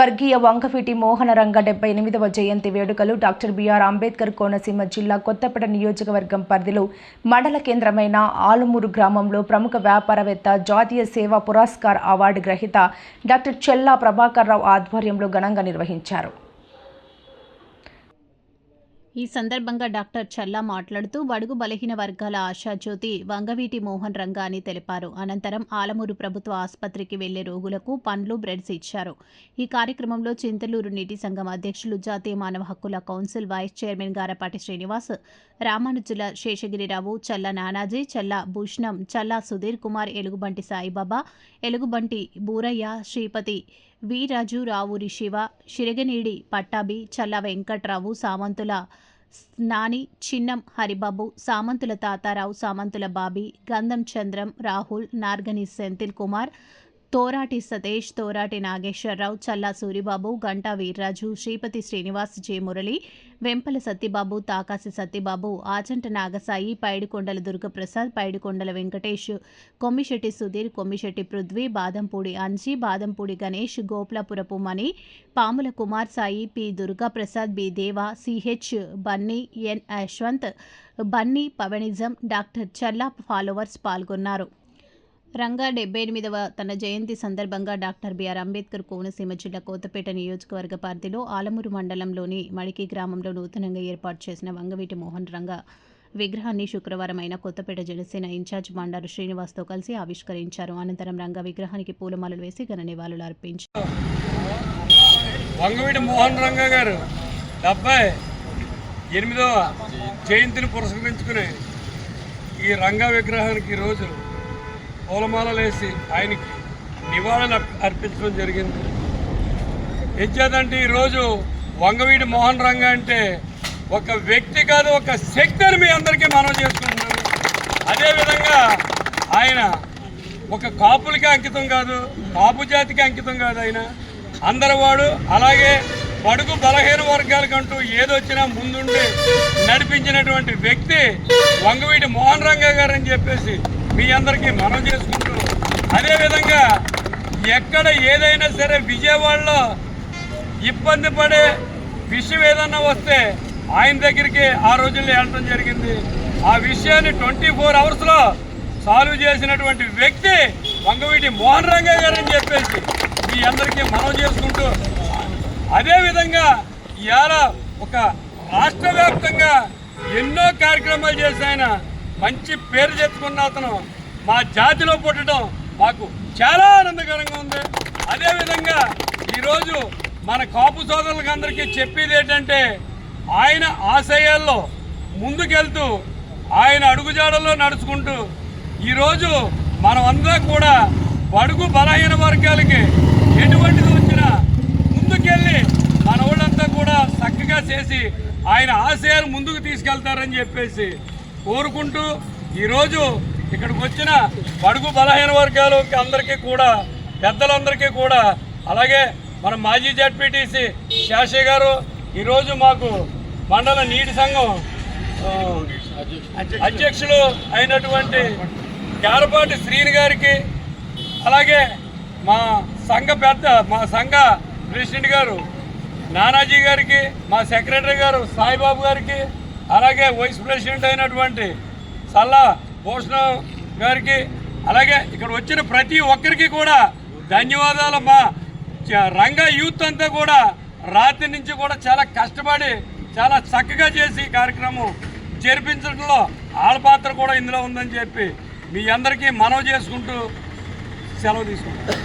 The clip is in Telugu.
స్వర్గీయ వంగవీటి మోహన రంగ 78వ జయంతి వేడుకలు డాక్టర్ బిఆర్ అంబేద్కర్ కోనసీమ జిల్లా కొత్తపేట నియోజకవర్గం పరిధిలో మండల కేంద్రమైన ఆలుమూరు గ్రామంలో ప్రముఖ వ్యాపారవేత్త జాతీయ సేవా పురస్కార్ అవార్డు గ్రహీత డాక్టర్ చెల్లా ప్రభాకర్ రావు ఆధ్వర్యంలో ఘనంగా నిర్వహించారు. ఈ సందర్భంగా డాక్టర్ చల్లా మాట్లాడుతూ బడుగు బలహీన వర్గాల ఆశాజ్యోతి వంగవీటి మోహన్ రంగా అని తెలిపారు. అనంతరం ఆలమూరు ప్రభుత్వ ఆసుపత్రికి వెళ్లే రోగులకు పండ్లు, బ్రెడ్స్ ఇచ్చారు. ఈ కార్యక్రమంలో చింతలూరు నీటి సంఘం అధ్యక్షులు, జాతీయ మానవ హక్కుల council vice chairman Garapati Srinivas, Ramanujula Seshagirirao, చల్లా నానాజీ, చల్లా భూషణం, చల్లా సుధీర్ కుమార్, ఎలుగుబంటి సాయిబాబా, ఎలుగుబంటి బూరయ్య, శ్రీపతి వీరాజు, రావూరి శివ, షిరగనీడి పట్టాభి, చల్లా వెంకట్రావు, సామంతుల నాని, చిన్నం హరిబాబు, సామంతుల తాతారావు, సామంతుల బాబీ, గంధం చంద్రం, రాహుల్, నార్గని సెంథిల్ కుమార్, తోరాటి సతేష్, తోరాటి నాగేశ్వరరావు, చల్లా సూరిబాబు, గంటా వీర్రాజు, శ్రీపతి శ్రీనివాస్, జె మురళి, వెంపల సత్యబాబు, తాకాసి సత్యబాబు, ఆచంట నాగసాయి, పైడికొండల దుర్గప్రసాద్, పైడికొండల వెంకటేష్, కొమ్మిశెట్టి సుధీర్, కొమ్మిశెట్టి పృథ్వీ, బాదంపూడి అంజీ, బాదంపూడి గణేష్, గోప్లాపురపు మణి, పాముల కుమార్ సాయి, పి దుర్గాప్రసాద్, బి దేవా, సిహెచ్ బన్నీ, ఎన్ యశ్వంత్, బన్నీ పవనిజం, డాక్టర్ చల్లా ఫాలోవర్స్ పాల్గొన్నారు. రంగా 78వ తన జయంతి సందర్భంగా డాక్టర్ బిఆర్ అంబేద్కర్ కోనసీమ జిల్లా కొత్తపేట నియోజకవర్గ పరిధిలో ఆలమూరు మండలంలోని మడికి గ్రామంలో నూతనంగా ఏర్పాటు చేసిన వంగవీటి మోహన్ రంగా విగ్రహాన్ని శుక్రవారం అయిన కొత్తపేట జనసేన ఇన్ఛార్జ్ బండారు శ్రీనివాస్తో కలిసి ఆవిష్కరించారు. అనంతరం రంగా విగ్రహానికి పూలమాలలు వేసి ఘన నివాళులు అర్పించారు. వంగవీటి మోహన్ రంగా గారు 78వ జయంతిని పురస్కరించుకుని ఈ రంగా విగ్రహానికి ఈరోజు పూలమాలలు వేసి ఆయనకి నివాళులు అర్పించడం జరిగింది. ఎంచేతంటే ఈరోజు వంగవీటి మోహన్ రంగా అంటే ఒక వ్యక్తి కాదు, ఒక శక్తి అని మీ అందరికీ మనం చేసుకుంటున్నాను. అదేవిధంగా ఆయన ఒక కాపులకి అంకితం కాదు, కాపు జాతికి అంకితం కాదు. ఆయన అందరివాడు. అలాగే బడుగు బలహీన వర్గాలకంటూ ఏదొచ్చినా ముందుండి నడిపించినటువంటి వ్యక్తి వంగవీటి మోహన్ రంగా గారు అని చెప్పేసి మీ అందరికీ మనం చేసుకుంటూ, అదేవిధంగా ఎక్కడ ఏదైనా సరే విజయవాడలో ఇబ్బంది పడే విషయం ఏదన్నా వస్తే ఆయన దగ్గరికి ఆ రోజుల్లో వెళ్ళడం జరిగింది. ఆ విషయాన్ని 24 అవర్స్లో సాల్వ్ చేసినటువంటి వ్యక్తి వంగవీటి మోహన్ రంగా గారు అని చెప్పేసి మీ అందరికీ మనం చేసుకుంటూ, అదేవిధంగా ఇవాళ ఒక రాష్ట్ర వ్యాప్తంగా ఎన్నో కార్యక్రమాలు చేసి ఆయన మంచి పేరు తెచ్చుకున్న అతను మా జాతిలో పుట్టడం మాకు చాలా ఆనందకరంగా ఉంది. అదేవిధంగా ఈరోజు మన కాపు సోదరులకు అందరికీ చెప్పేది ఏంటంటే, ఆయన ఆశయాల్లో ముందుకెళ్తూ ఆయన అడుగుజాడల్లో నడుచుకుంటూ ఈరోజు మనమంతా కూడా బడుగు బలహీన వర్గాలకి ఎటువంటిది వచ్చినా ముందుకెళ్ళి మన వాళ్ళంతా కూడా చక్కగా చేసి ఆయన ఆశయాలు ముందుకు తీసుకెళ్తారని చెప్పేసి కోరుకుంటూ, ఈరోజు ఇక్కడికి వచ్చిన బడుగు బలహీన వర్గాలకి అందరికీ కూడా, పెద్దలందరికీ కూడా, అలాగే మన మాజీ జడ్పీటీసీ శాషయ్య గారు, ఈరోజు మాకు మండల నీటి సంఘం అధ్యక్షులు అయినటువంటి గారపాటి శ్రీని గారికి, అలాగే మా సంఘ ప్రెసిడెంట్ గారు నానాజీ గారికి, మా సెక్రటరీ గారు సాయిబాబు గారికి, అలాగే వైస్ ప్రెసిడెంట్ అయినటువంటి సల్లా భూషణం గారికి, అలాగే ఇక్కడ వచ్చిన ప్రతి ఒక్కరికి కూడా ధన్యవాదాలు. మా రంగా యూత్ అంతా కూడా రాత్రి నుంచి కూడా చాలా కష్టపడి చాలా చక్కగా చేసి కార్యక్రమం జరిపించడంలో వాళ్ళ పాత్ర కూడా ఇందులో ఉందని చెప్పి మీ అందరికీ మనవి చేసుకుంటూ సెలవు తీసుకుంటాం.